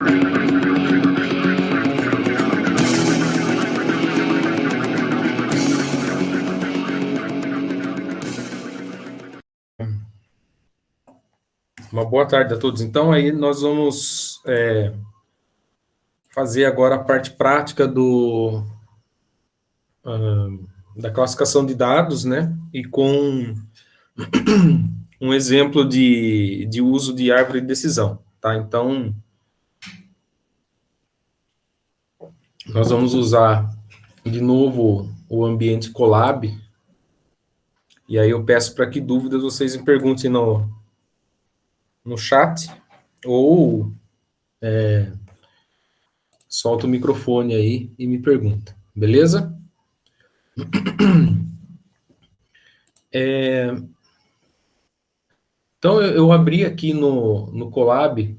Uma boa tarde a todos. Então, aí nós vamos fazer agora a parte prática da classificação de dados, né? E com um exemplo de uso de árvore de decisão, tá? Então, nós vamos usar de novo o ambiente Colab. E aí eu peço para que dúvidas vocês me perguntem no chat ou solta o microfone aí e me pergunta, beleza? Então, eu abri aqui no Colab,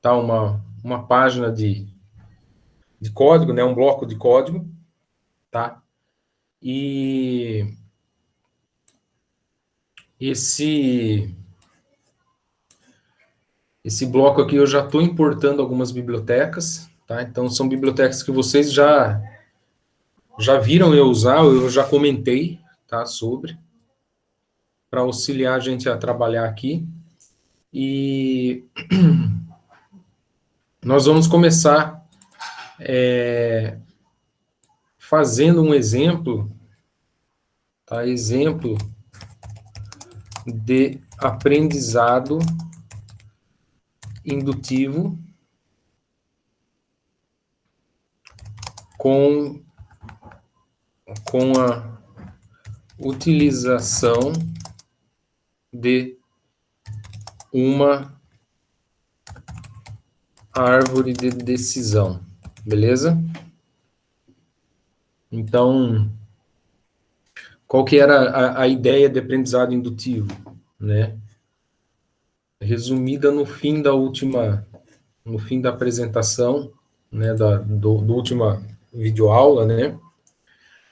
tá, uma página de código, né, um bloco de código, tá? E esse bloco aqui eu já estou importando algumas bibliotecas, tá? Então, são bibliotecas que vocês já viram eu usar, eu já comentei, tá, sobre, para auxiliar a gente a trabalhar aqui. E nós vamos começar fazendo um exemplo, tá? Exemplo de aprendizado indutivo com a utilização de uma árvore de decisão, beleza? Então, qual que era a ideia de aprendizado indutivo, né? Resumida no fim da apresentação, né, do última videoaula, né?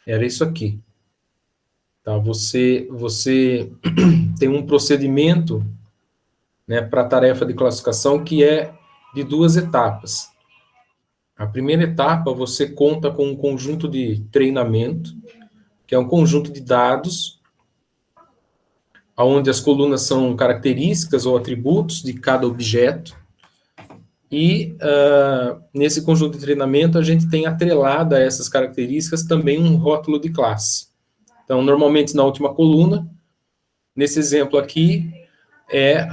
Era isso aqui. Tá? Você tem um procedimento, né, para a tarefa de classificação que é de 2 etapas. A primeira etapa, você conta com um conjunto de treinamento, que é um conjunto de dados, onde as colunas são características ou atributos de cada objeto, e nesse conjunto de treinamento a gente tem atrelado a essas características também um rótulo de classe. Então, normalmente na última coluna, nesse exemplo aqui, é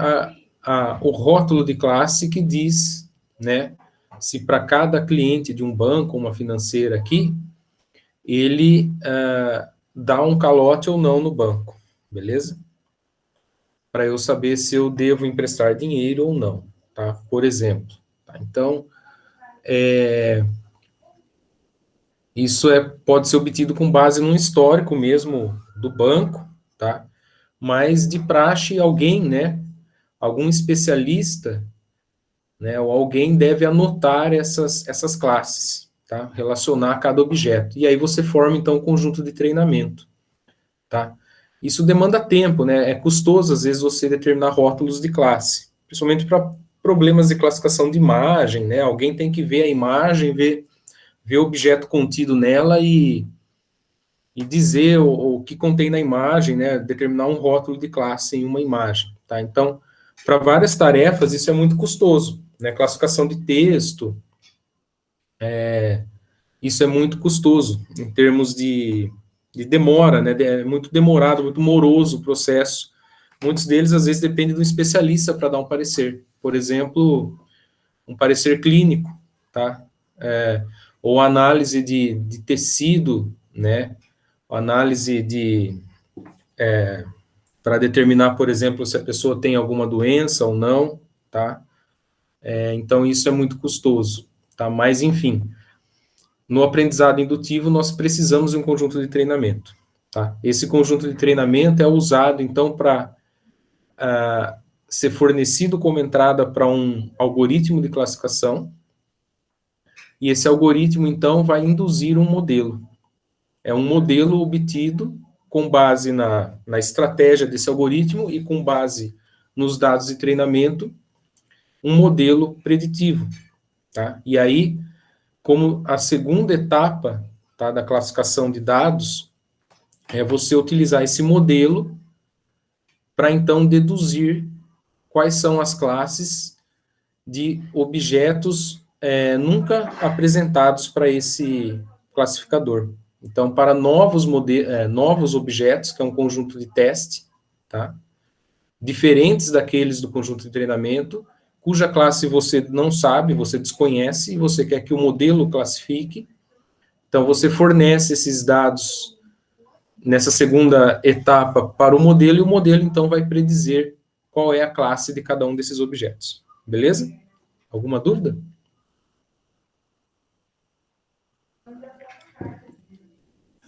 o rótulo de classe que diz, né, se para cada cliente de um banco, uma financeira aqui, ele dá um calote ou não no banco, beleza? Para eu saber se eu devo emprestar dinheiro ou não, tá? Por exemplo. Tá? Então, isso pode ser obtido com base num histórico mesmo do banco, tá? Mas de praxe, alguém, né, algum especialista, né, ou alguém deve anotar essas classes, tá? Relacionar cada objeto. E aí você forma, então, um conjunto de treinamento, tá? Isso demanda tempo, né? É custoso, às vezes, você determinar rótulos de classe, principalmente para problemas de classificação de imagem, né? Alguém tem que ver a imagem, ver o objeto contido nela e dizer o que contém na imagem, né? Determinar um rótulo de classe em uma imagem, tá? Então, para várias tarefas, isso é muito custoso, né? Classificação de texto, isso é muito custoso, em termos de demora, né? É muito demorado, muito moroso o processo. Muitos deles, às vezes, dependem de um especialista para dar um parecer. Por exemplo, um parecer clínico, tá? Ou análise de tecido, né? Análise para determinar, por exemplo, se a pessoa tem alguma doença ou não, tá? Então, isso é muito custoso, tá? Mas, enfim, no aprendizado indutivo, nós precisamos de um conjunto de treinamento, tá? Esse conjunto de treinamento é usado, então, para ser fornecido como entrada para um algoritmo de classificação, e esse algoritmo, então, vai induzir um modelo. É um modelo obtido com base na estratégia desse algoritmo e com base nos dados de treinamento, um modelo preditivo, tá? E aí, como a segunda etapa, tá, da classificação de dados, é você utilizar esse modelo para então deduzir quais são as classes de objetos nunca apresentados para esse classificador. Então, para novos objetos, que é um conjunto de teste, tá? Diferentes daqueles do conjunto de treinamento, cuja classe você não sabe, você desconhece, e você quer que o modelo classifique. Então, você fornece esses dados nessa segunda etapa para o modelo, e o modelo, então, vai predizer qual é a classe de cada um desses objetos. Beleza? Alguma dúvida?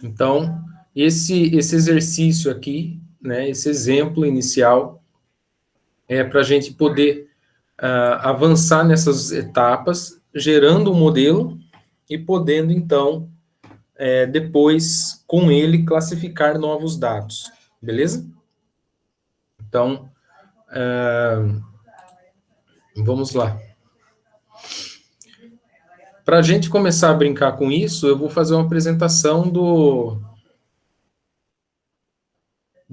Então, esse exercício aqui, né, esse exemplo inicial, é para a gente poder avançar nessas etapas, gerando um modelo e podendo, então, depois, com ele, classificar novos dados. Beleza? Então, vamos lá. Para a gente começar a brincar com isso, eu vou fazer uma apresentação do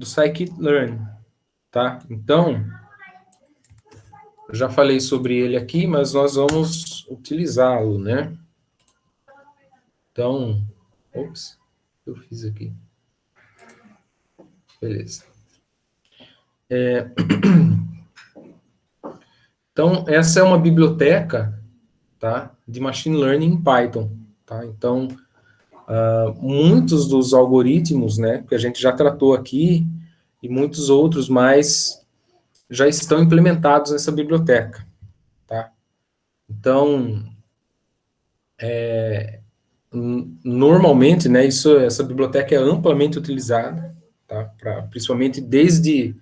Scikit-learn, tá? Então, eu já falei sobre ele aqui, mas nós vamos utilizá-lo, né? Então, ops, o que eu fiz aqui? Beleza. Então, essa é uma biblioteca, tá, de machine learning em Python, tá? Então, muitos dos algoritmos, né, que a gente já tratou aqui, e muitos outros mais, já estão implementados nessa biblioteca, tá? Então, normalmente, né, essa biblioteca é amplamente utilizada, tá? Principalmente desde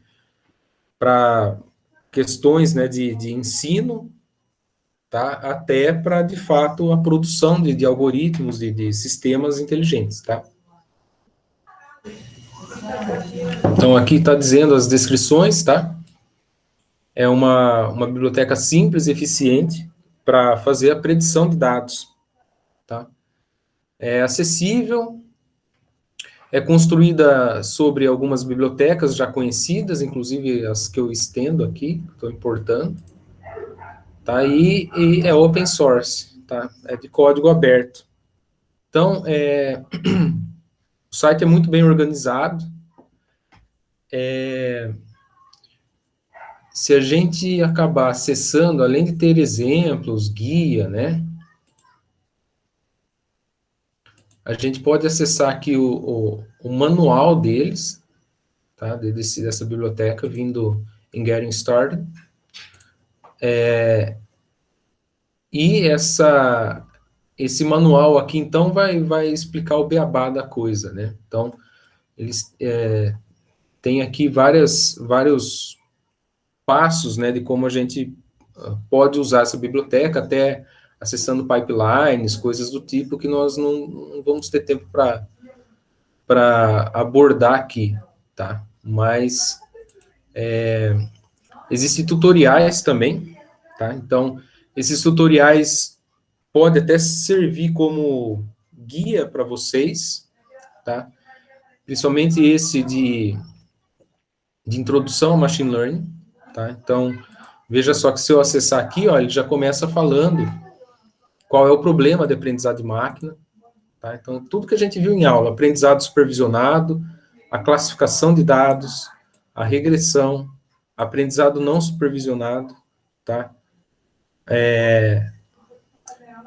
para questões, né, de ensino, tá? Até para, de fato, a produção de algoritmos, de sistemas inteligentes, tá? Então, aqui está dizendo as descrições, tá? É uma biblioteca simples e eficiente para fazer a predição de dados, tá? É acessível, é construída sobre algumas bibliotecas já conhecidas, inclusive as que eu estendo aqui, estou importando, tá? E é open source, tá? É de código aberto. Então, o site é muito bem organizado. Se a gente acabar acessando, além de ter exemplos, guia, né? A gente pode acessar aqui o manual deles, tá? Dessa biblioteca, vindo em Getting Started. E esse manual aqui, então, vai explicar o beabá da coisa, né? Então, eles têm aqui vários passos, né, de como a gente pode usar essa biblioteca, até acessando pipelines, coisas do tipo que nós não vamos ter tempo para abordar aqui, tá? Mas existem tutoriais também, tá? Então, esses tutoriais podem até servir como guia para vocês, tá? Principalmente esse de introdução ao machine learning, tá? Então, veja só que se eu acessar aqui, ó, ele já começa falando qual é o problema de aprendizado de máquina, tá? Então, tudo que a gente viu em aula, aprendizado supervisionado, a classificação de dados, a regressão, aprendizado não supervisionado, tá?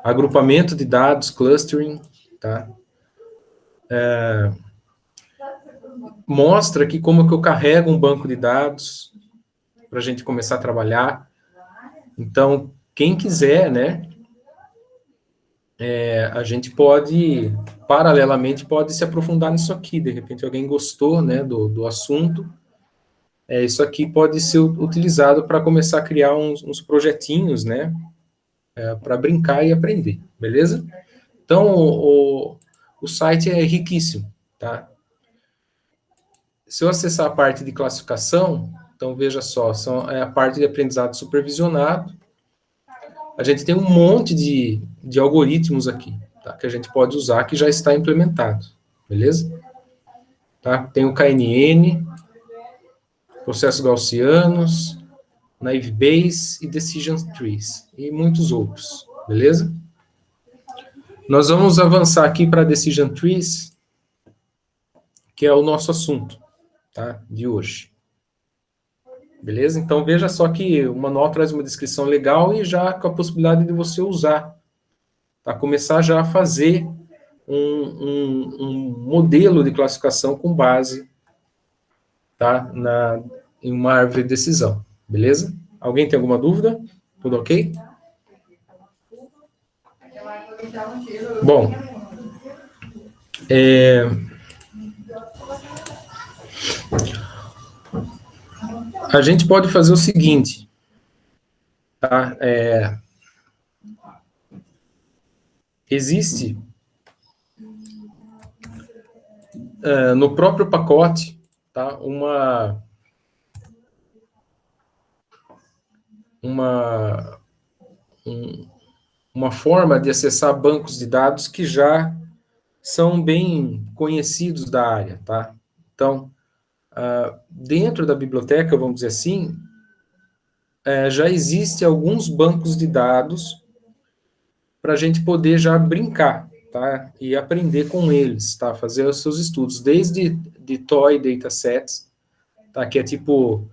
Agrupamento de dados, clustering, tá? Mostra aqui como que eu carrego um banco de dados para a gente começar a trabalhar. Então, quem quiser, né, a gente pode, paralelamente, pode se aprofundar nisso aqui. De repente, alguém gostou, né, do assunto. Isso aqui pode ser utilizado para começar a criar uns projetinhos, né, para brincar e aprender, beleza? Então, o site é riquíssimo, tá? Se eu acessar a parte de classificação, então veja só, é a parte de aprendizado supervisionado, a gente tem um monte de algoritmos aqui, tá? Que a gente pode usar, que já está implementado, beleza? Tá? Tem o KNN, processos gaussianos, Naive Bayes e Decision Trees, e muitos outros, beleza? Nós vamos avançar aqui para Decision Trees, que é o nosso assunto, tá? De hoje. Beleza? Então, veja só que o manual traz uma descrição legal e já com a possibilidade de você usar, tá? Começar já a fazer um modelo de classificação com base, tá? Em uma árvore de decisão. Beleza? Alguém tem alguma dúvida? Tudo ok? Bom, a gente pode fazer o seguinte, tá? Existe no próprio pacote, tá? Uma forma de acessar bancos de dados que já são bem conhecidos da área, tá? Então, dentro da biblioteca, vamos dizer assim, já existe alguns bancos de dados para a gente poder já brincar, tá? E aprender com eles, tá? Fazer os seus estudos, desde de toy datasets, tá? Que é tipo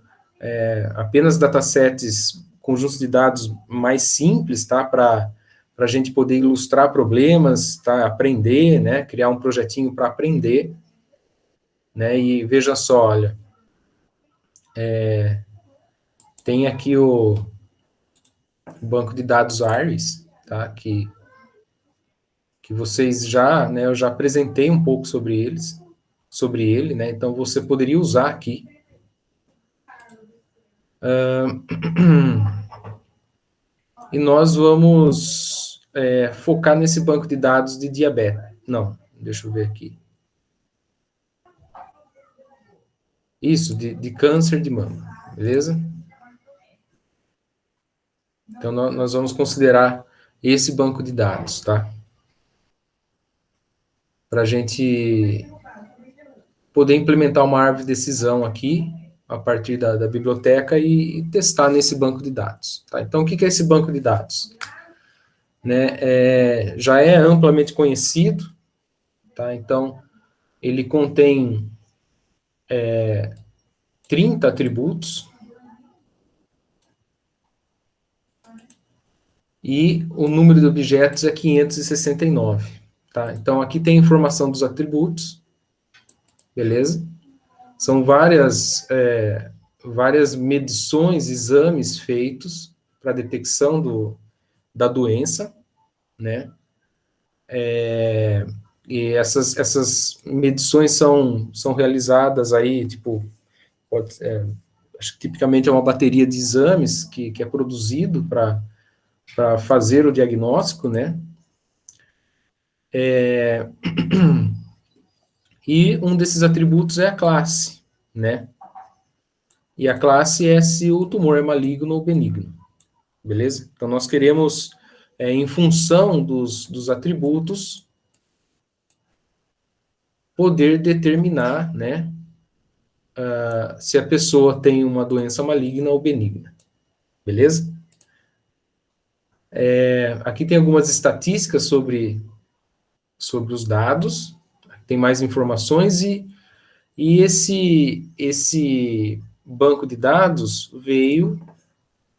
apenas datasets, conjuntos de dados mais simples, tá? Para a gente poder ilustrar problemas, tá? Aprender, né? Criar um projetinho para aprender, né? E veja só, olha, tem aqui o banco de dados Iris, tá? Que vocês já, né? Eu já apresentei um pouco sobre ele, né? Então você poderia usar aqui. E nós vamos focar nesse banco de dados de diabetes. Não, deixa eu ver aqui. Isso, de câncer de mama, beleza? Então, nós vamos considerar esse banco de dados, tá? Para a gente poder implementar uma árvore de decisão aqui, a partir da biblioteca, e testar nesse banco de dados, tá? Então, o que é esse banco de dados? Né, já é amplamente conhecido, tá? Então, ele contém 30 atributos, e o número de objetos é 569, tá? Então, aqui tem informação dos atributos, beleza? São várias medições, exames feitos para detecção da doença, né? E essas medições são realizadas aí, tipo, acho que tipicamente é uma bateria de exames que é produzido para fazer o diagnóstico, né? E um desses atributos é a classe, né? E a classe é se o tumor é maligno ou benigno, beleza? Então, nós queremos, em função dos atributos, poder determinar, né, se a pessoa tem uma doença maligna ou benigna, beleza? Aqui tem algumas estatísticas sobre os dados, tem mais informações, e esse banco de dados veio,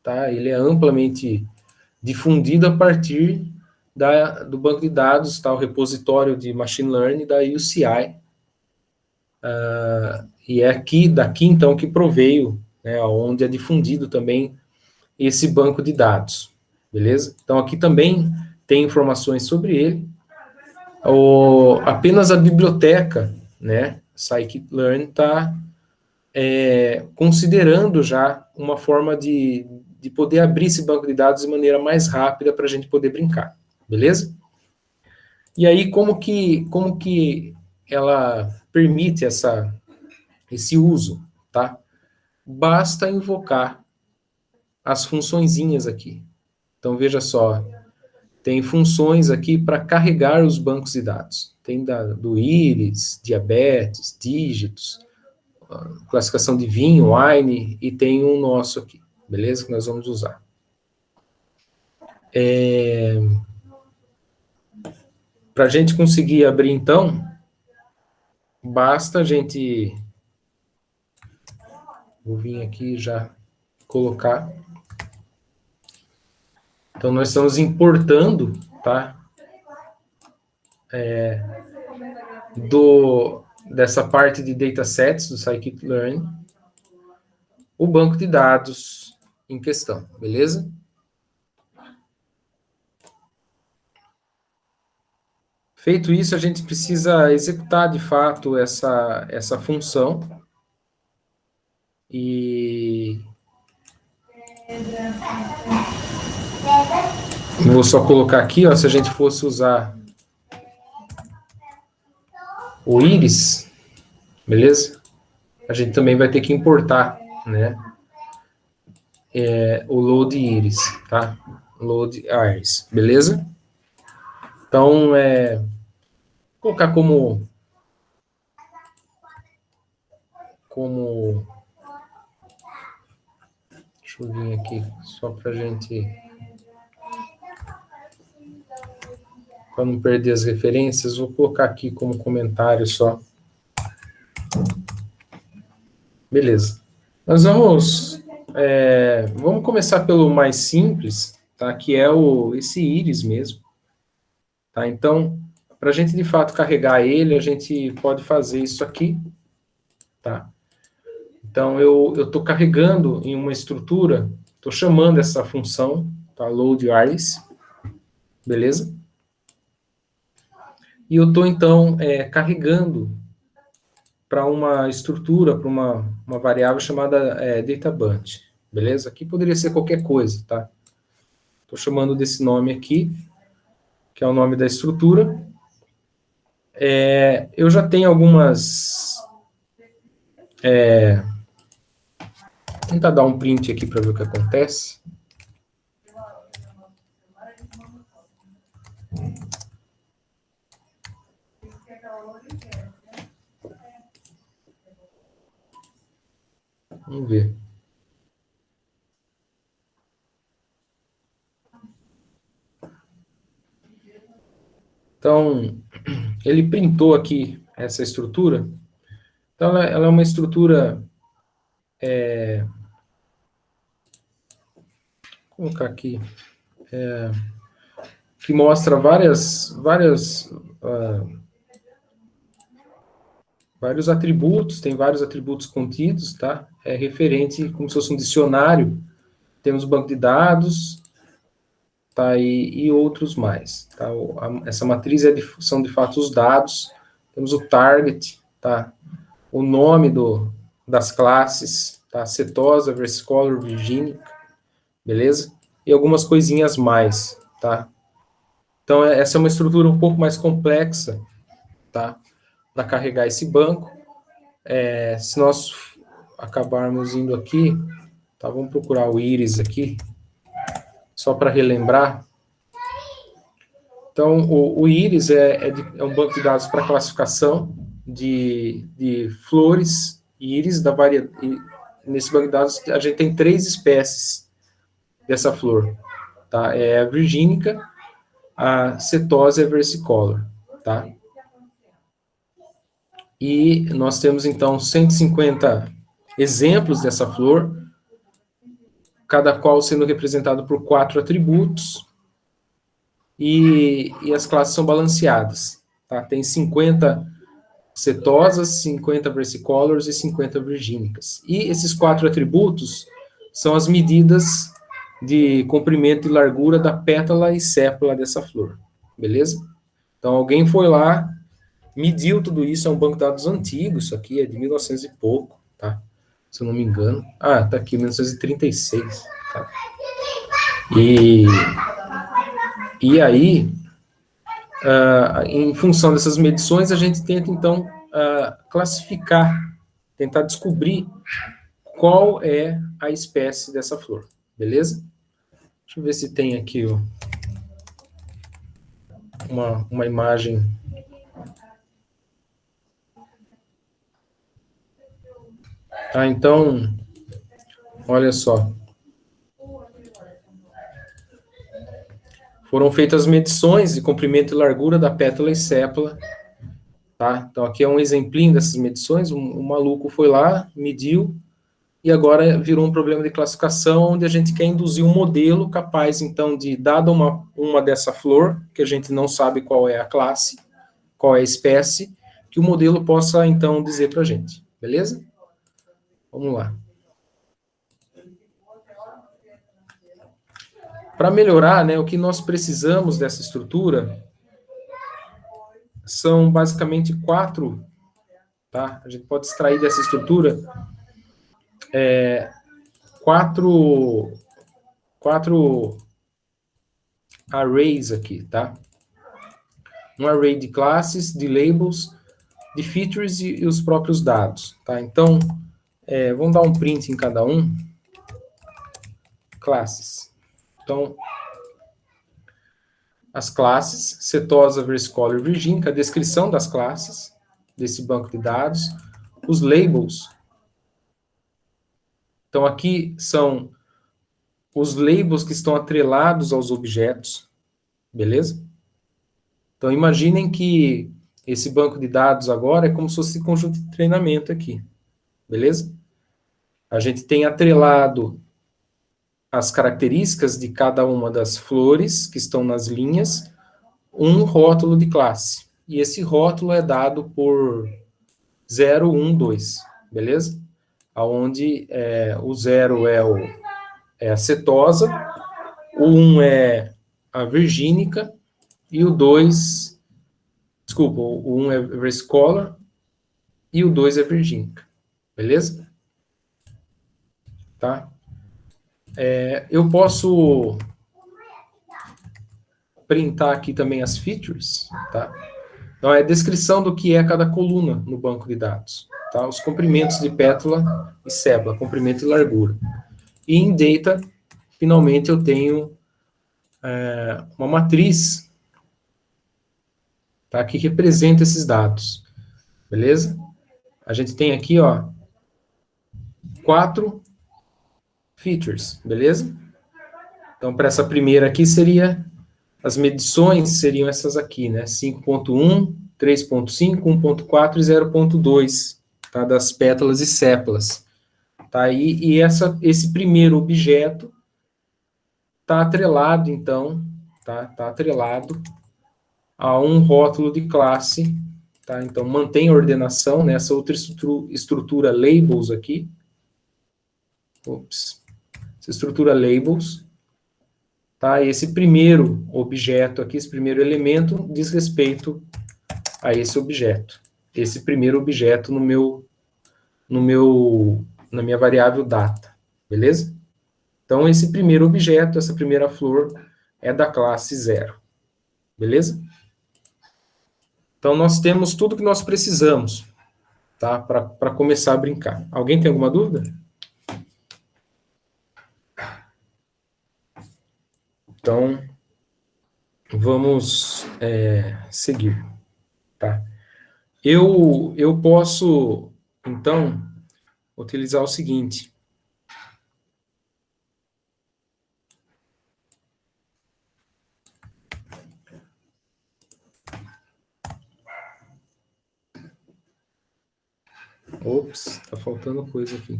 tá? Ele é amplamente difundido a partir do banco de dados, tá? O repositório de Machine Learning da UCI, e é daqui então que proveio, né, onde é difundido também esse banco de dados, beleza? Então aqui também tem informações sobre ele. Apenas a biblioteca, né, Scikit-learn está considerando já uma forma de poder abrir esse banco de dados de maneira mais rápida para a gente poder brincar, beleza? E aí, como que ela permite esse uso, tá? Basta invocar as funçõezinhas aqui, Então, veja só, tem funções aqui para carregar os bancos de dados. Tem do íris, diabetes, dígitos, classificação de vinho, wine, e tem um nosso aqui, beleza? Que nós vamos usar. Para a gente conseguir abrir, então, basta a gente... Vou vir aqui e já colocar. Então, nós estamos importando, tá? Dessa parte de datasets do scikit-learn, o banco de dados em questão, beleza? Feito isso, a gente precisa executar, de fato, essa função. E... vou só colocar aqui, ó, se a gente fosse usar o íris, beleza? A gente também vai ter que importar, né? O load íris, tá? Load iris, beleza? Então, vou colocar como deixa eu vir aqui, só para a gente... para não perder as referências, vou colocar aqui como comentário só. Beleza. Nós vamos começar pelo mais simples, tá? Que é esse íris mesmo. Tá? Então, para a gente de fato carregar ele, a gente pode fazer isso aqui. Tá? Então, eu estou carregando em uma estrutura, estou chamando essa função, tá? Load iris, beleza? E eu estou, então, carregando para uma estrutura, para uma variável chamada databunch, beleza? Aqui poderia ser qualquer coisa, tá? Estou chamando desse nome aqui, que é o nome da estrutura. Eu já tenho algumas... vou tentar dar um print aqui para ver o que acontece. Vamos ver. Então, ele printou aqui essa estrutura. Então, ela é uma estrutura... vou colocar aqui... que mostra vários atributos, tem vários atributos contidos, tá? É referente, como se fosse um dicionário. Temos o banco de dados, tá? E outros mais, tá? Essa matriz são, de fato, os dados. Temos o target, tá? O nome das classes, tá? Setosa, versicolor, virgínica, beleza? E algumas coisinhas mais, tá? Então, essa é uma estrutura um pouco mais complexa, tá? Para carregar esse banco. Se nós acabarmos indo aqui, tá? Vamos procurar o íris aqui, só para relembrar. Então, o íris é um banco de dados para classificação de flores íris da variedade. Nesse banco de dados, a gente tem 3 espécies dessa flor, tá? É a virgínica, a setosa e a versicolor, tá? E nós temos, então, 150 exemplos dessa flor, cada qual sendo representado por 4 atributos, e as classes são balanceadas, tá? Tem 50 setosas, 50 versicolors e 50 virgínicas. E esses 4 atributos são as medidas de comprimento e largura da pétala e sépala dessa flor, beleza? Então, alguém foi lá, mediu tudo isso, é um banco de dados antigo, isso aqui é de 1900 e pouco, tá? Se eu não me engano. Ah, tá aqui, 1936, tá? E aí, em função dessas medições, a gente tenta, então, classificar, tentar descobrir qual é a espécie dessa flor, beleza? Deixa eu ver se tem aqui ó, uma imagem. Tá, então, olha só. Foram feitas medições de comprimento e largura da pétala e sépala. Tá? Então, aqui é um exemplinho dessas medições. Um maluco foi lá, mediu, e agora virou um problema de classificação, onde a gente quer induzir um modelo capaz, então, de, dada uma dessa flor, que a gente não sabe qual é a classe, qual é a espécie, que o modelo possa, então, dizer para a gente. Beleza? Vamos lá. Para melhorar, né, o que nós precisamos dessa estrutura são basicamente 4, tá? A gente pode extrair dessa estrutura 4 arrays aqui, tá? Um array de classes, de labels, de features e os próprios dados, tá? Então, vamos dar um print em cada um. Classes. Então, as classes, setosa, versicolor e virgínica, a descrição das classes desse banco de dados, os labels. Então, aqui são os labels que estão atrelados aos objetos, beleza? Então, imaginem que esse banco de dados agora é como se fosse conjunto de treinamento aqui, beleza? A gente tem atrelado as características de cada uma das flores que estão nas linhas, um rótulo de classe. E esse rótulo é dado por 0, 1, 2, beleza? Onde o 0 é a setosa, o 1 é a virgínica, e o 2, desculpa, o 1 é versicolor, e o 2 é virgínica, beleza? Tá? Eu posso printar aqui também as features, tá? Então, é a descrição do que é cada coluna no banco de dados, tá? Os comprimentos de pétala e sépala, comprimento e largura. E em data, finalmente, eu tenho uma matriz, tá? Que representa esses dados, beleza? A gente tem aqui, ó, 4 features, beleza? Então, para essa primeira aqui seria, as medições seriam essas aqui, né? 5.1, 3.5, 1.4 e 0.2, tá? Das pétalas e sépalas. Tá? E esse primeiro objeto está atrelado, então, tá atrelado a um rótulo de classe, tá? Então, mantém a ordenação nessa outra estrutura labels aqui. Essa estrutura labels. Tá? Esse primeiro objeto aqui, esse primeiro elemento, diz respeito a esse objeto. Esse primeiro objeto na minha variável data. Beleza? Então, esse primeiro objeto, essa primeira flor, é da classe 0. Beleza? Então, nós temos tudo que nós precisamos, tá? Para começar a brincar. Alguém tem alguma dúvida? Então, vamos seguir, tá? Eu posso, então, utilizar o seguinte. Ops, tá faltando coisa aqui.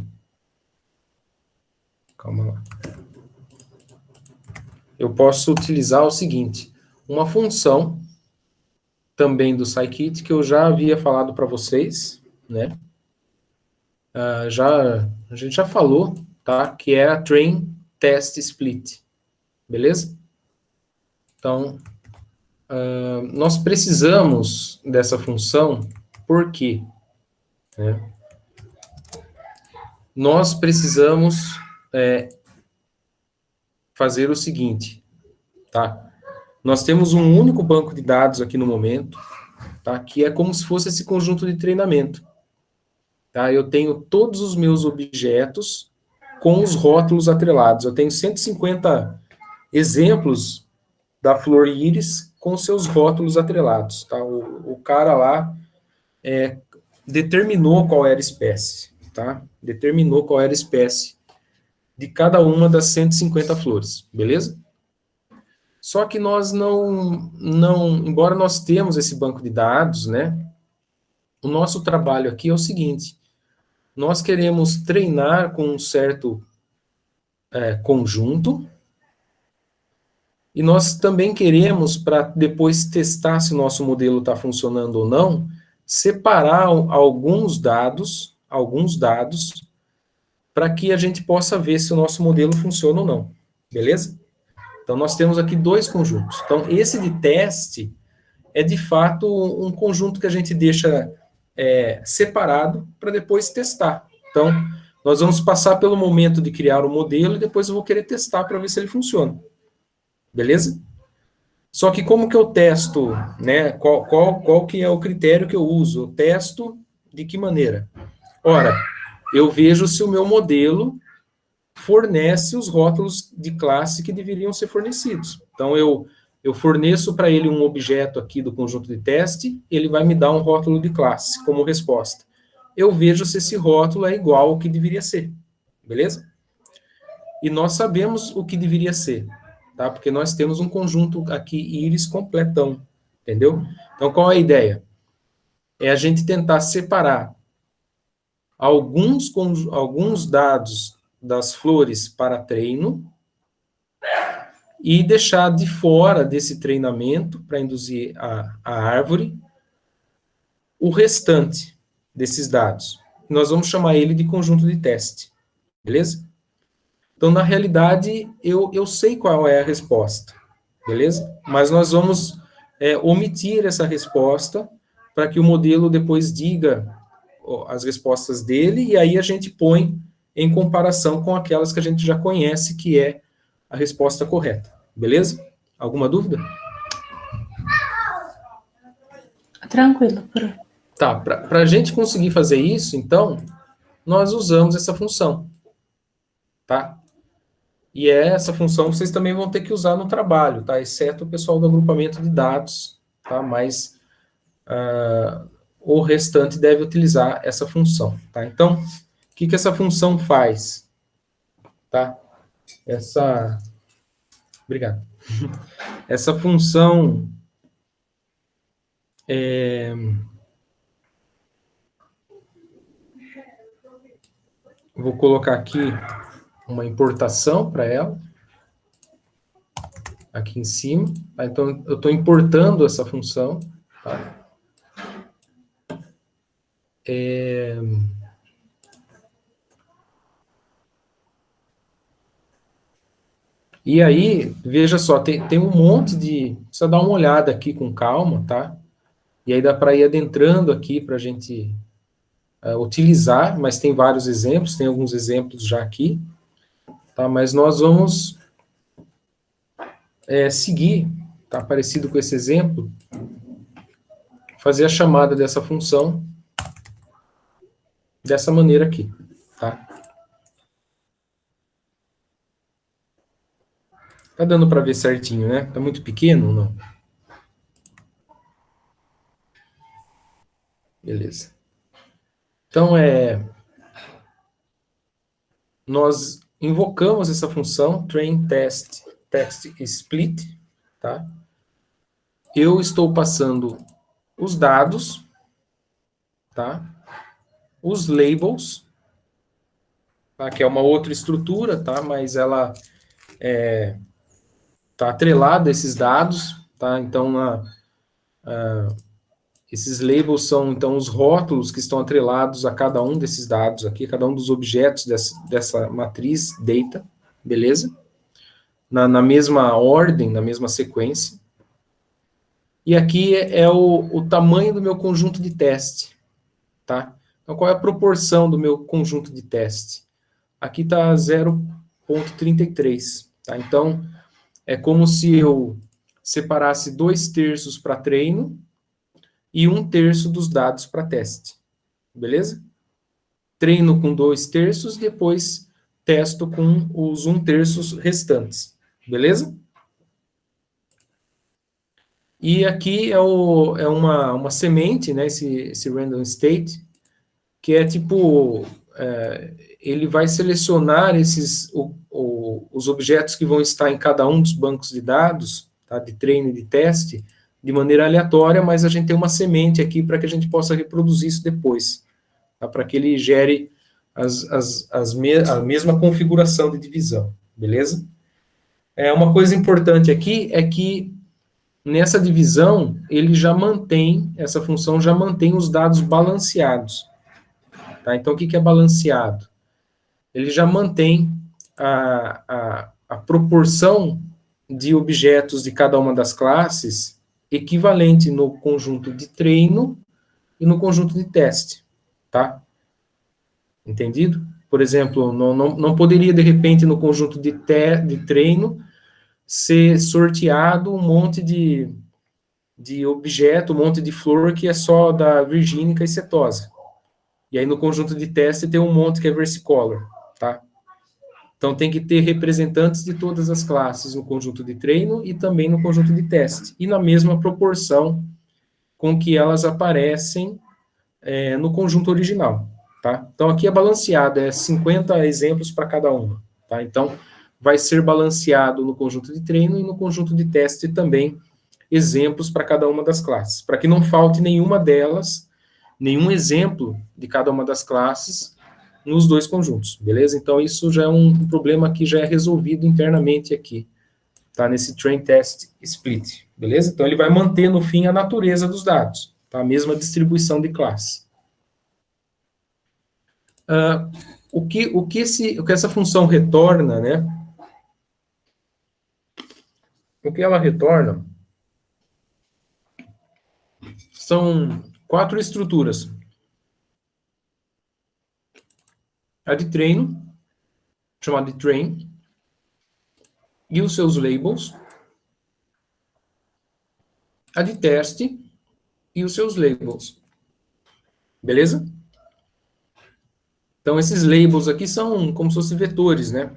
Calma lá. Eu posso utilizar o seguinte, uma função também do scikit que eu já havia falado para vocês, né? A gente já falou, tá? Que é a train test split, beleza? Então, nós precisamos dessa função, por quê? Né? Nós precisamos fazer o seguinte, tá? Nós temos um único banco de dados aqui no momento, tá? Que é como se fosse esse conjunto de treinamento. Tá? Eu tenho todos os meus objetos com os rótulos atrelados. Eu tenho 150 exemplos da flor íris com seus rótulos atrelados, tá? O cara lá determinou qual era a espécie, tá? Determinou qual era a espécie de cada uma das 150 flores, beleza? Só que nós embora nós temos esse banco de dados, né? O nosso trabalho aqui é o seguinte: nós queremos treinar com um certo conjunto, e nós também queremos, para depois testar se o nosso modelo está funcionando ou não, separar alguns dados, para que a gente possa ver se o nosso modelo funciona ou não, beleza? Então, nós temos aqui dois conjuntos. Então, esse de teste é, de fato, um conjunto que a gente deixa separado para depois testar. Então, nós vamos passar pelo momento de criar o modelo e depois eu vou querer testar para ver se ele funciona. Beleza? Só que como que eu testo, né? Qual que é o critério que eu uso? Eu testo de que maneira? Ora, eu vejo se o meu modelo fornece os rótulos de classe que deveriam ser fornecidos. Então, eu forneço para ele um objeto aqui do conjunto de teste, ele vai me dar um rótulo de classe como resposta. Eu vejo se esse rótulo é igual ao que deveria ser, beleza? E nós sabemos o que deveria ser, tá? Porque nós temos um conjunto aqui íris completão, entendeu? Então, qual é a ideia? É a gente tentar separar alguns dados das flores para treino e deixar de fora desse treinamento, para induzir a árvore, o restante desses dados. Nós vamos chamar ele de conjunto de teste, beleza? Então, na realidade, eu sei qual é a resposta, beleza? Mas nós vamos omitir essa resposta para que o modelo depois diga as respostas dele, e aí a gente põe em comparação com aquelas que a gente já conhece, que é a resposta correta, beleza? Alguma dúvida? Tranquilo, Pro. Tá, para a gente conseguir fazer isso, então, nós usamos essa função, tá? E essa função vocês também vão ter que usar no trabalho, tá? Exceto o pessoal do agrupamento de dados, tá? Mas o restante deve utilizar essa função, tá? Então, o que essa função faz? Tá? Obrigado. Essa função vou colocar aqui uma importação para ela, aqui em cima, tá? Então, eu estou importando essa função, tá? E aí, veja só, tem um monte de... Precisa dar uma olhada aqui com calma, tá? E aí dá para ir adentrando aqui para a gente utilizar, mas tem vários exemplos, tem alguns exemplos já aqui, tá? Mas nós vamos seguir, tá? Parecido com esse exemplo, fazer a chamada dessa função dessa maneira aqui, tá? Tá dando para ver certinho, né? Tá muito pequeno ou não? Beleza. Então, nós invocamos essa função train text split, tá? Eu estou passando os dados, tá? Os labels, tá? Que é uma outra estrutura, tá? Mas ela tá atrelada a esses dados, tá? Então, esses labels são, então, os rótulos que estão atrelados a cada um desses dados aqui, cada um dos objetos dessa matriz data, beleza? Na mesma ordem, na mesma sequência. E aqui é o tamanho do meu conjunto de teste, tá? Então, qual é a proporção do meu conjunto de teste? Aqui está 0,33, tá? Então, é como se eu separasse 2/3 para treino e 1/3 dos dados para teste, beleza? Treino com 2/3, depois testo com os 1/3 restantes, beleza? E aqui é uma semente, né, esse random state, que é tipo, ele vai selecionar os objetos que vão estar em cada um dos bancos de dados, tá, de treino e de teste, de maneira aleatória, mas a gente tem uma semente aqui para que a gente possa reproduzir isso depois, tá, para que ele gere a mesma configuração de divisão, beleza? Uma coisa importante aqui é que nessa divisão, ele já mantém, essa função já mantém os dados balanceados. Tá? Então, o que é balanceado? Ele já mantém a proporção de objetos de cada uma das classes equivalente no conjunto de treino e no conjunto de teste. Tá? Entendido? Por exemplo, não poderia, de repente, no conjunto de treino, ser sorteado um monte de objeto, um monte de flor que é só da virgínica e setosa. E aí no conjunto de teste tem um monte que é versicolor, tá? Então tem que ter representantes de todas as classes no conjunto de treino e também no conjunto de teste, e na mesma proporção com que elas aparecem no conjunto original, tá? Então aqui é balanceado, 50 exemplos para cada uma, tá? Então vai ser balanceado no conjunto de treino e no conjunto de teste também, exemplos para cada uma das classes, para que não falte nenhuma delas, nenhum exemplo de cada uma das classes nos dois conjuntos, beleza? Então, isso já é um problema que já é resolvido internamente aqui, tá? Nesse train test split, beleza? Então, ele vai manter, no fim, a natureza dos dados, tá? A mesma distribuição de classe. O que essa função retorna, né? O que ela retorna são 4 estruturas. A de treino, chamada de train, e os seus labels. A de teste e os seus labels. Beleza? Então, esses labels aqui são como se fossem vetores, né?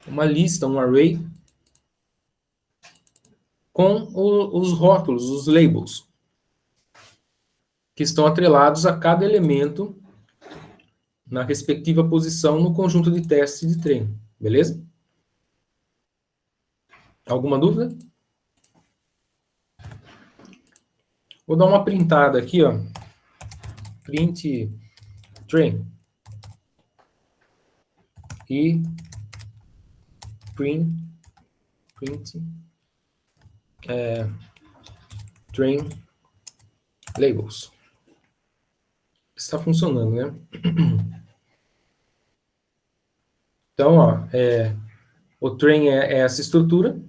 Uma lista, um array, com os rótulos, os labels, que estão atrelados a cada elemento na respectiva posição no conjunto de teste e de treino. Beleza? Alguma dúvida? Vou dar uma printada aqui, ó. Print train. E print train labels. Está funcionando, né? Então, ó, o train é essa estrutura.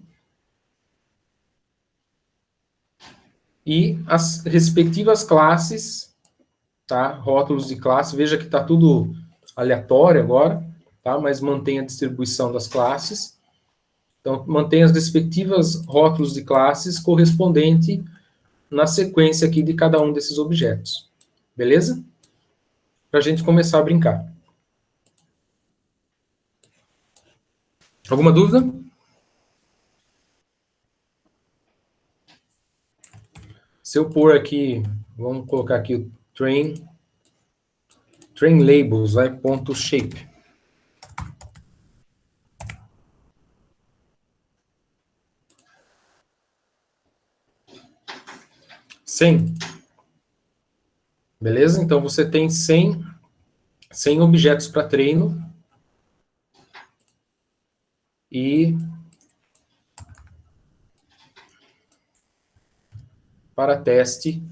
E as respectivas classes, tá? Rótulos de classe, veja que está tudo aleatório agora, tá? Mas mantém a distribuição das classes. Então, mantém as respectivas rótulos de classes correspondente na sequência aqui de cada um desses objetos. Beleza? Para a gente começar a brincar. Alguma dúvida? Se eu pôr aqui, vamos colocar aqui o train labels, vai, ponto shape. Cem. Beleza? Então, você tem 100 objetos para treino e para teste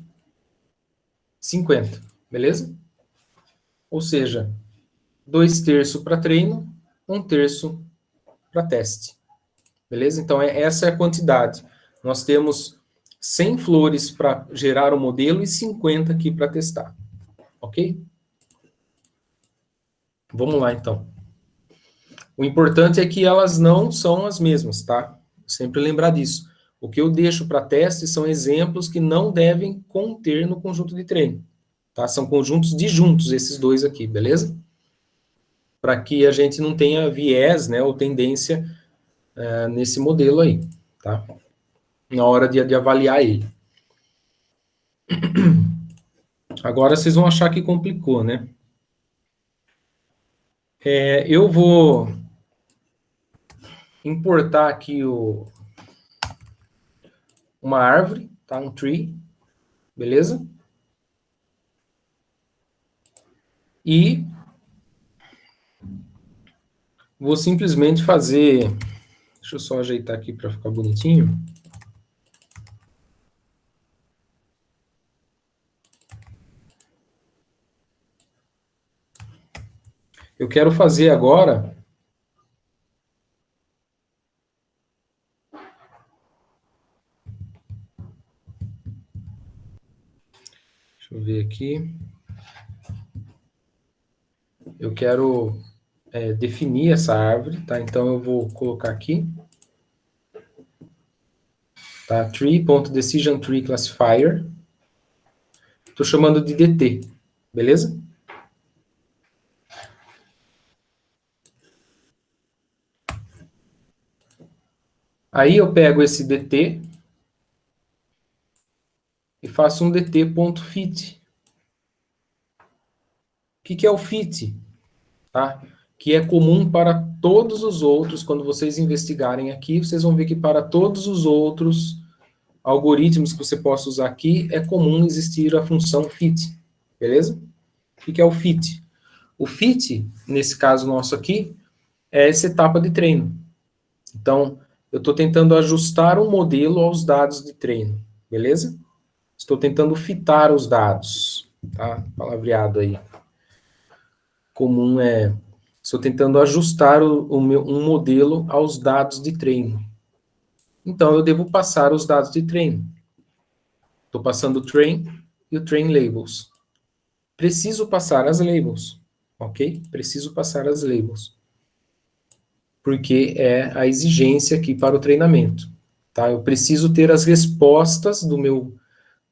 50, beleza? Ou seja, 2/3 para treino, 1/3 para teste. Beleza? Então, essa é a quantidade. Nós temos 100 flores para gerar o modelo e 50 aqui para testar. Ok? Vamos lá, então. O importante é que elas não são as mesmas, tá? Sempre lembrar disso. O que eu deixo para teste são exemplos que não devem conter no conjunto de treino. Tá? São conjuntos disjuntos, esses dois aqui, beleza? Para que a gente não tenha viés, né, ou tendência nesse modelo aí, tá? Na hora de avaliar ele. Agora vocês vão achar que complicou, né? Eu vou importar aqui uma árvore, tá? Um tree, beleza? E vou simplesmente fazer... Deixa eu só ajeitar aqui para ficar bonitinho. Eu quero fazer agora... Deixa eu ver aqui. Eu quero definir essa árvore, tá? Então eu vou colocar aqui, tá? Tree.DecisionTreeClassifier. Estou chamando de DT, beleza? Aí eu pego esse DT e faço um DT.fit. O que é o fit? Tá? Que é comum para todos os outros, quando vocês investigarem aqui, vocês vão ver que para todos os outros algoritmos que você possa usar aqui, é comum existir a função fit, beleza? O que é o fit? O fit, nesse caso nosso aqui, é essa etapa de treino. Então, eu estou tentando ajustar um modelo aos dados de treino, beleza? Estou tentando fitar os dados, tá? Palavreado aí. Comum estou tentando ajustar um modelo aos dados de treino. Então, eu devo passar os dados de treino. Estou passando o train e o train labels. Preciso passar as labels, ok? Preciso passar as labels. Porque é a exigência aqui para o treinamento. Tá? Eu preciso ter as respostas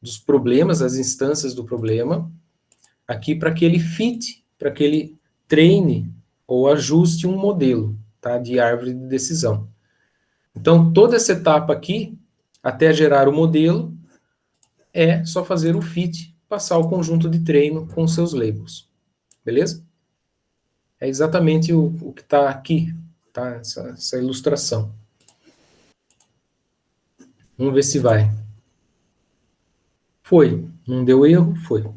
dos problemas, as instâncias do problema, aqui para que ele fit, para que ele treine ou ajuste um modelo, tá, de árvore de decisão. Então, toda essa etapa aqui, até gerar o modelo, é só fazer o fit, passar o conjunto de treino com seus labels. Beleza? É exatamente o que está aqui, tá? Essa ilustração. Vamos ver se vai. Foi. Não deu erro? Foi.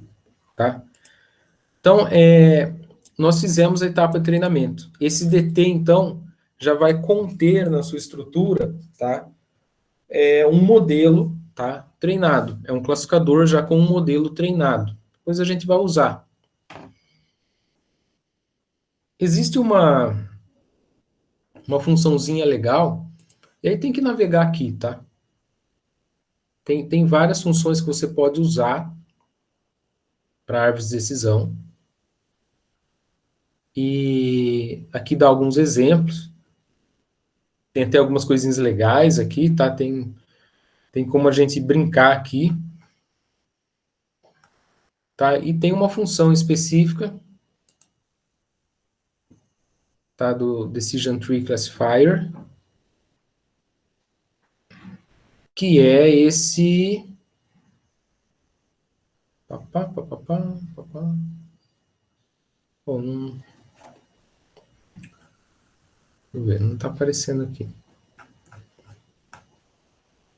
Tá? Então, nós fizemos a etapa de treinamento. Esse DT, então, já vai conter na sua estrutura, tá? Um modelo, tá? Treinado. É um classificador já com um modelo treinado. Depois a gente vai usar. Existe uma funçãozinha legal, e aí tem que navegar aqui, tá? Tem várias funções que você pode usar para árvores de decisão. E aqui dá alguns exemplos. Tem até algumas coisinhas legais aqui, tá? Tem como a gente brincar aqui. Tá? E tem uma função específica, tá? Do Decision Tree Classifier, que é esse... Bom, não... Deixa eu ver, não está aparecendo aqui.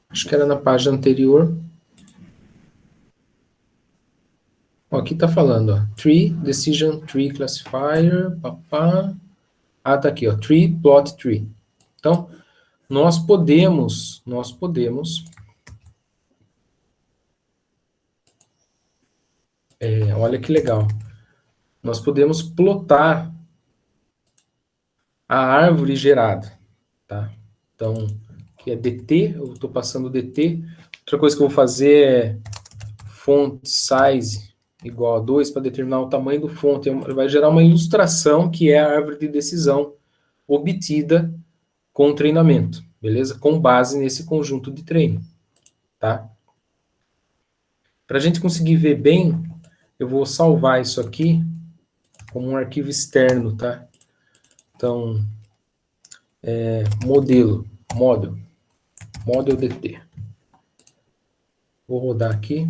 Acho que era na página anterior. Ó, aqui está falando, ó, Tree, Decision Tree Classifier, tá aqui, ó, Tree, Plot Tree. Então, nós podemos, olha que legal, nós podemos plotar a árvore gerada, tá? Então, que é DT, eu estou passando DT. Outra coisa que eu vou fazer é font size igual a 2 para determinar o tamanho do fonte. Vai gerar uma ilustração que é a árvore de decisão obtida com o treinamento, beleza? Com base nesse conjunto de treino, tá? Para a gente conseguir ver bem, eu vou salvar isso aqui como um arquivo externo, tá? Então, model DT. Vou rodar aqui.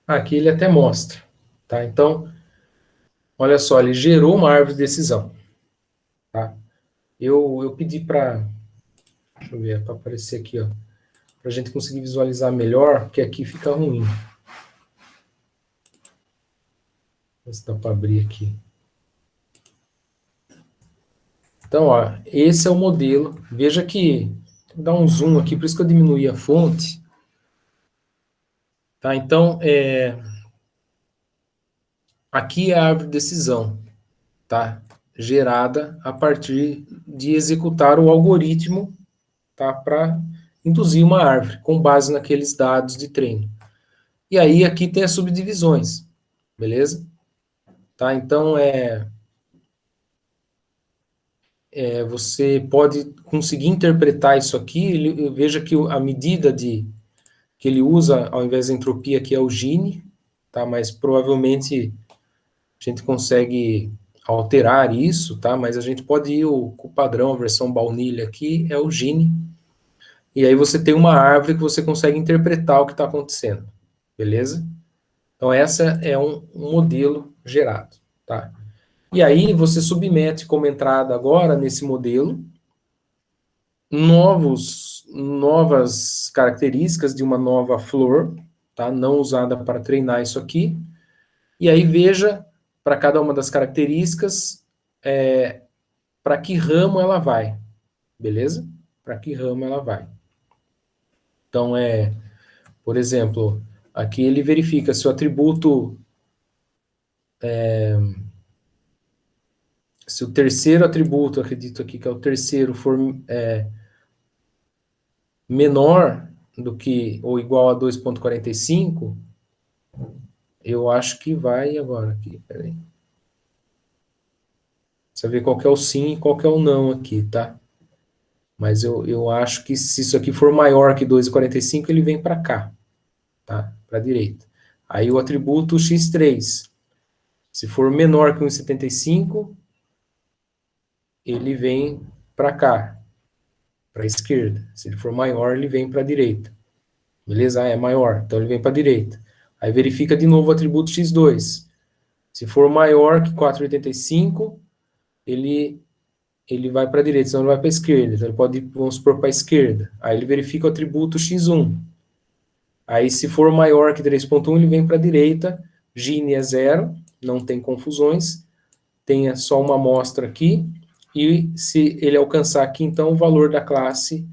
Aqui ele até mostra, tá? Então, olha só, ele gerou uma árvore de decisão, tá? Eu pedi para, deixa eu ver, para aparecer aqui, ó, para a gente conseguir visualizar melhor, porque aqui fica ruim. Vou ver se dá para abrir aqui. Então, ó, esse é o modelo. Veja que, vou dar um zoom aqui, por isso que eu diminuí a fonte. Tá, então, aqui é a árvore de decisão, tá? Gerada a partir de executar o algoritmo, tá? Para induzir uma árvore, com base naqueles dados de treino. E aí, aqui tem as subdivisões, beleza? Tá, então, você pode conseguir interpretar isso aqui. Veja que a medida que ele usa, ao invés da entropia, aqui é o Gini, tá? Mas provavelmente a gente consegue alterar isso, tá? Mas a gente pode ir com o padrão, a versão baunilha aqui, é o Gini. E aí você tem uma árvore que você consegue interpretar o que está acontecendo, beleza? Então essa é um modelo gerado, tá? E aí você submete como entrada agora nesse modelo novas características de uma nova flor, tá? Não usada para treinar isso aqui. E aí veja para cada uma das características para que ramo ela vai, beleza? Para que ramo ela vai. Então por exemplo, aqui ele verifica se o atributo se o terceiro atributo, acredito aqui que é o terceiro, for menor do que ou igual a 2,45, eu acho que vai agora aqui, peraí. Você vê qual que é o sim e qual que é o não aqui, tá? Mas eu acho que se isso aqui for maior que 2,45, ele vem para cá, tá? Para a direita. Aí o atributo x3, se for menor que 1,75, ele vem para cá, para a esquerda. Se ele for maior, ele vem para a direita. Beleza? É maior, então ele vem para a direita. Aí verifica de novo o atributo x2. Se for maior que 4,85, ele vai para a direita, senão ele vai para a esquerda. Então ele pode, vamos supor, para a esquerda. Aí ele verifica o atributo x1. Aí se for maior que 3,1, ele vem para a direita. Gini é 0, não tem confusões. Tenha só uma amostra aqui. E se ele alcançar aqui, então o valor da classe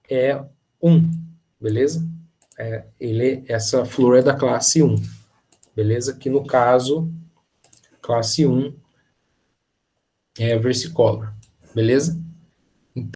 é 1. Beleza? Essa flor é da classe 1. Beleza? Que no caso, classe 1 é versicolor. Beleza?